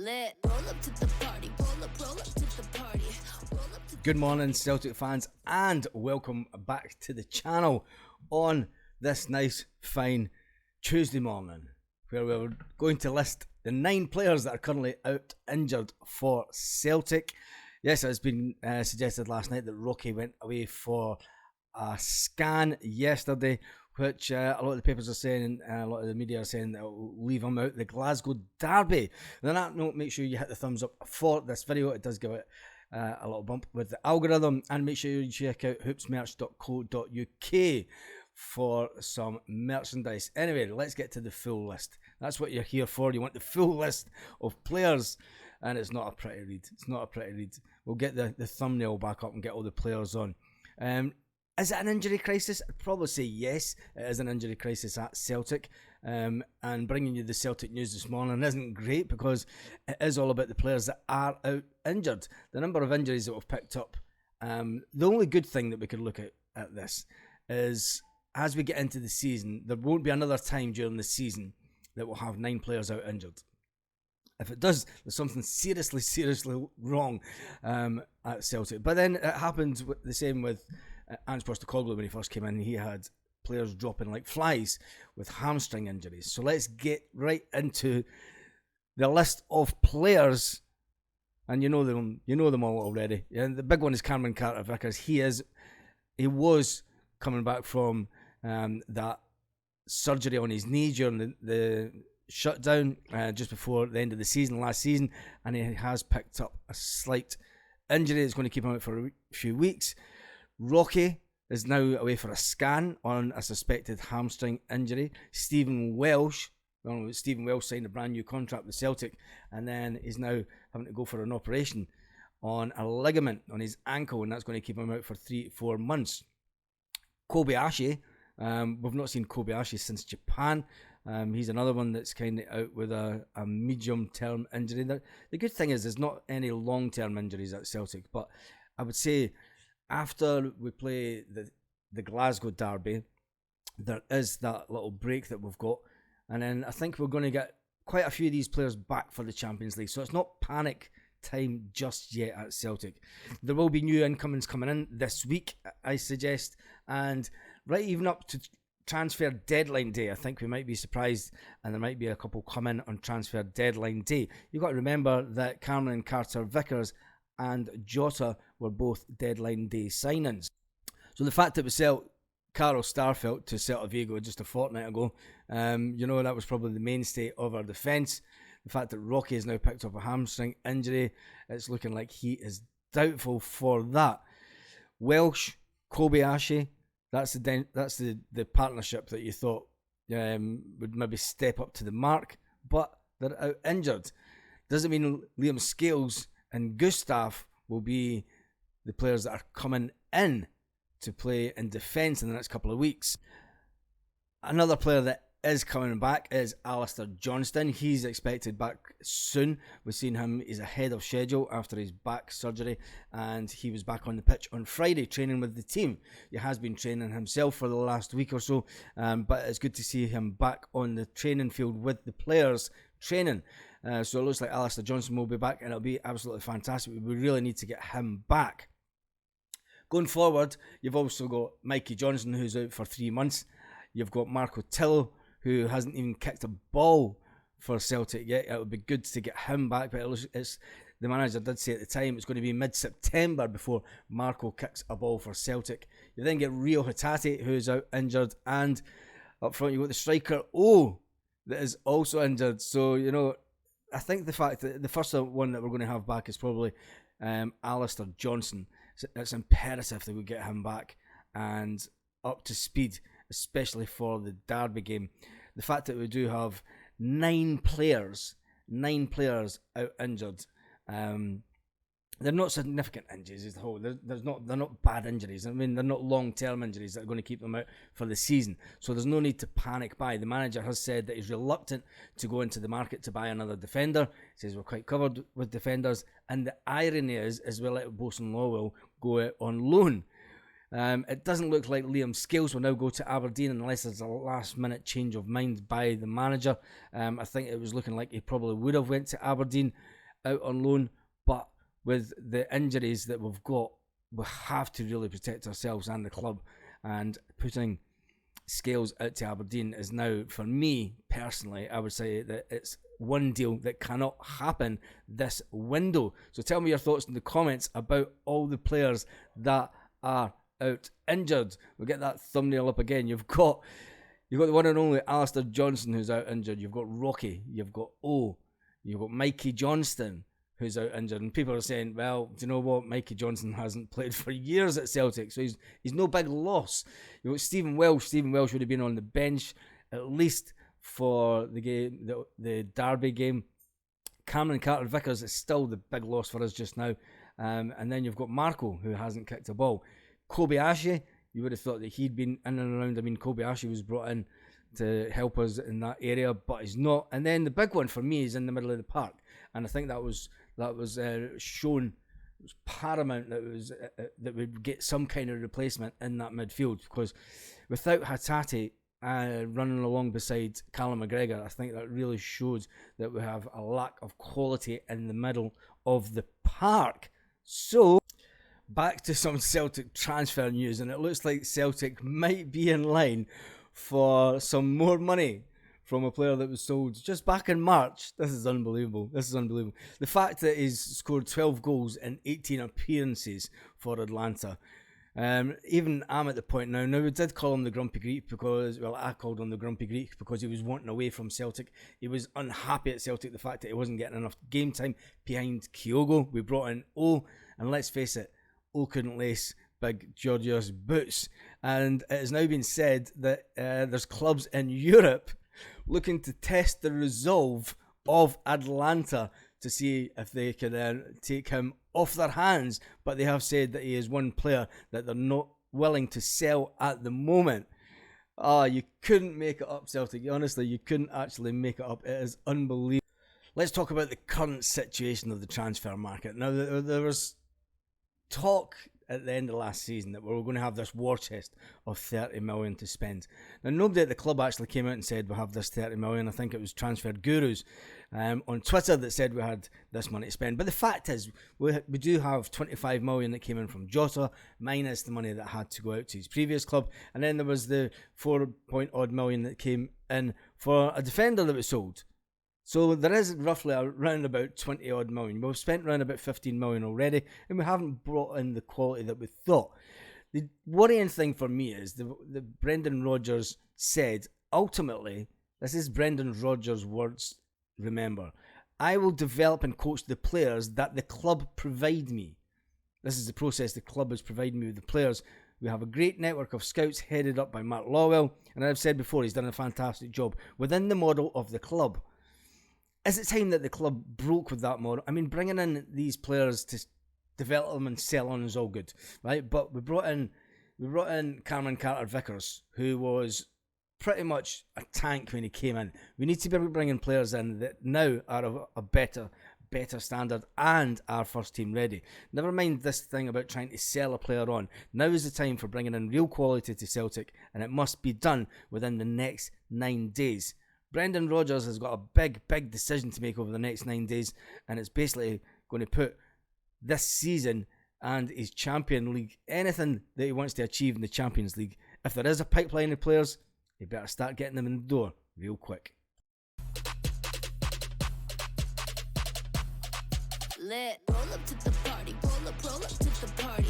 lit. Roll up to the party, roll up to the party. Good morning, Celtic fans, and welcome back to the channel on this nice, fine Tuesday morning, where we're going to list the 9 players that are currently out injured for Celtic. Yes, it's been suggested last night that Rocky went away for a scan yesterday, which a lot of the papers are saying, a lot of the media are saying that will leave him out the Glasgow derby. And on that note, make sure you hit the thumbs up for this video. It does give it a little bump with the algorithm, and make sure you check out hoopsmerch.co.uk for some merchandise. Anyway, let's get to the full list. That's what you're here for. You want the full list of players, and it's not a pretty read. It's not a pretty read. We'll get the thumbnail back up and get all the players on. Is it an injury crisis? I'd probably say yes, it is an injury crisis at Celtic. And bringing you the Celtic news this morning isn't great because it is all about the players that are out injured. The number of injuries that we've picked up. The only good thing that we could look at this is as we get into the season, there won't be another time during the season that we'll have 9 players out injured. If it does, there's something seriously wrong at Celtic. But then it happened the same with Ange Postecoglou when he first came in. He had players dropping like flies with hamstring injuries. So let's get right into the list of players, and you know them all already. And the big one is Cameron Carter-Vickers. He was coming back from that surgery on his knee during the shutdown just before the end of the season last season, and he has picked up a slight injury that's going to keep him out for a few weeks. Rocky is now away for a scan on a suspected hamstring injury. Stephen Welsh signed a brand new contract with Celtic, and then he's now having to go for an operation on a ligament on his ankle, and that's going to keep him out for 3 to 4 months. Kobayashi, we've not seen Kobayashi since Japan. He's another one that's kind of out with a medium-term injury. The good thing is there's not any long-term injuries at Celtic, but I would say after we play the Glasgow derby, there is that little break that we've got, and then I think we're going to get quite a few of these players back for the Champions League, so it's not panic time just yet at Celtic. There will be new incomings coming in this week, I suggest, and right even up to transfer deadline day, I think we might be surprised and there might be a couple come in on transfer deadline day. You've got to remember that Cameron Carter-Vickers and Jota were both deadline day signings. So the fact that we sell Carl Starfelt to Celta Vigo just a fortnight ago, that was probably the mainstay of our defence. The fact that Rocky has now picked up a hamstring injury, it's looking like he is doubtful for that. Welsh, Kobayashi, that's the partnership that you thought would maybe step up to the mark, but they're out injured. Doesn't mean Liam Scales and Gustav will be the players that are coming in to play in defence in the next couple of weeks. Another player that is coming back is Alistair Johnston. He's expected back soon. We've seen him, he's ahead of schedule after his back surgery, and he was back on the pitch on Friday training with the team. He has been training himself for the last week or so, but it's good to see him back on the training field with the players training. So it looks like Alistair Johnston will be back, and it'll be absolutely fantastic. We really need to get him back. Going forward, you've also got Mikey Johnson, who's out for 3 months. You've got Marco Tillo, who hasn't even kicked a ball for Celtic yet. It would be good to get him back, but the manager did say at the time it's going to be mid-September before Marco kicks a ball for Celtic. You then get Rio Hatate, who's out injured, and up front you've got the striker that is also injured. So, I think the fact that the first one that we're going to have back is probably Alistair Johnston. It's imperative that we get him back and up to speed, especially for the derby game. The fact that we do have 9 players out injured, they're not significant injuries as a whole. They're not bad injuries. I mean, they're not long-term injuries that are going to keep them out for the season. So there's no need to panic buy. The manager has said that he's reluctant to go into the market to buy another defender. He says we're quite covered with defenders. And the irony is we let Bosun Lowell go out on loan. It doesn't look like Liam Scales will now go to Aberdeen unless there's a last-minute change of mind by the manager. I think it was looking like he probably would have went to Aberdeen out on loan, but with the injuries that we've got, we have to really protect ourselves and the club, and putting Scales out to Aberdeen is now, for me personally, I would say that it's one deal that cannot happen this window. So tell me your thoughts in the comments about all the players that are out injured. We'll get that thumbnail up again. You've got the one and only Alistair Johnson who's out injured. You've got Rocky. You've got O. You've got Mikey Johnston who's out injured. And people are saying, well, do you know what? Mikey Johnson hasn't played for years at Celtic, so he's no big loss. You've got Stephen Welsh. Stephen Welsh would have been on the bench at least for the game, the Derby game. Cameron Carter-Vickers is still the big loss for us just now. And then you've got Marco, who hasn't kicked a ball. Kobayashi, you would have thought that he'd been in and around. I mean, Kobayashi was brought in to help us in that area, but he's not. And then the big one for me is in the middle of the park, and I think that was shown. It was paramount that we'd get some kind of replacement in that midfield, because without Hatate running along beside Callum McGregor, I think that really shows that we have a lack of quality in the middle of the park. So back to some Celtic transfer news, and it looks like Celtic might be in line for some more money from a player that was sold just back in March. This is unbelievable. The fact that he's scored 12 goals in 18 appearances for Atlanta. Even I'm at the point now. Now, we did call him the Grumpy Greek because, well, I called him the Grumpy Greek because he was wanting away from Celtic. He was unhappy at Celtic, the fact that he wasn't getting enough game time behind Kyogo. We brought in O, and let's face it, O couldn't lace big Georgios boots. And it has now been said that there's clubs in Europe looking to test the resolve of Atlanta to see if they can take him off their hands, but they have said that he is one player that they're not willing to sell at the moment. You couldn't make it up, Celtic. Honestly, you couldn't actually make it up. It is unbelievable. Let's talk about the current situation of the transfer market. Now, there was talk at the end of last season that we were going to have this war chest of 30 million to spend. Now, nobody at the club actually came out and said we have this 30 million. I think it was Transfer Gurus on Twitter that said we had this money to spend. But the fact is, we do have 25 million that came in from Jota, minus the money that had to go out to his previous club. And then there was the 4-point-odd million that came in for a defender that was sold. So there is roughly around about 20 odd million. We've spent around about 15 million already, and we haven't brought in the quality that we thought. The worrying thing for me is the Brendan Rodgers said, ultimately, this is Brendan Rodgers' words, remember, I will develop and coach the players that the club provide me. This is the process. The club is providing me with the players. We have a great network of scouts headed up by Mark Lawwell, and I've said before, he's done a fantastic job within the model of the club. Is it time that the club broke with that model? I mean, bringing in these players to develop them and sell on is all good, right? But we brought in Cameron Carter-Vickers, who was pretty much a tank when he came in. We need to be bringing players in that now are of a better standard and are first team ready. Never mind this thing about trying to sell a player on. Now is the time for bringing in real quality to Celtic, and it must be done within the next 9 days. Brendan Rodgers has got a big decision to make over the next 9 days, and it's basically going to put this season and his Champions League, anything that he wants to achieve in the Champions League. If there is a pipeline of players, he better start getting them in the door real quick. Lit. Roll up to the party, roll up to the party.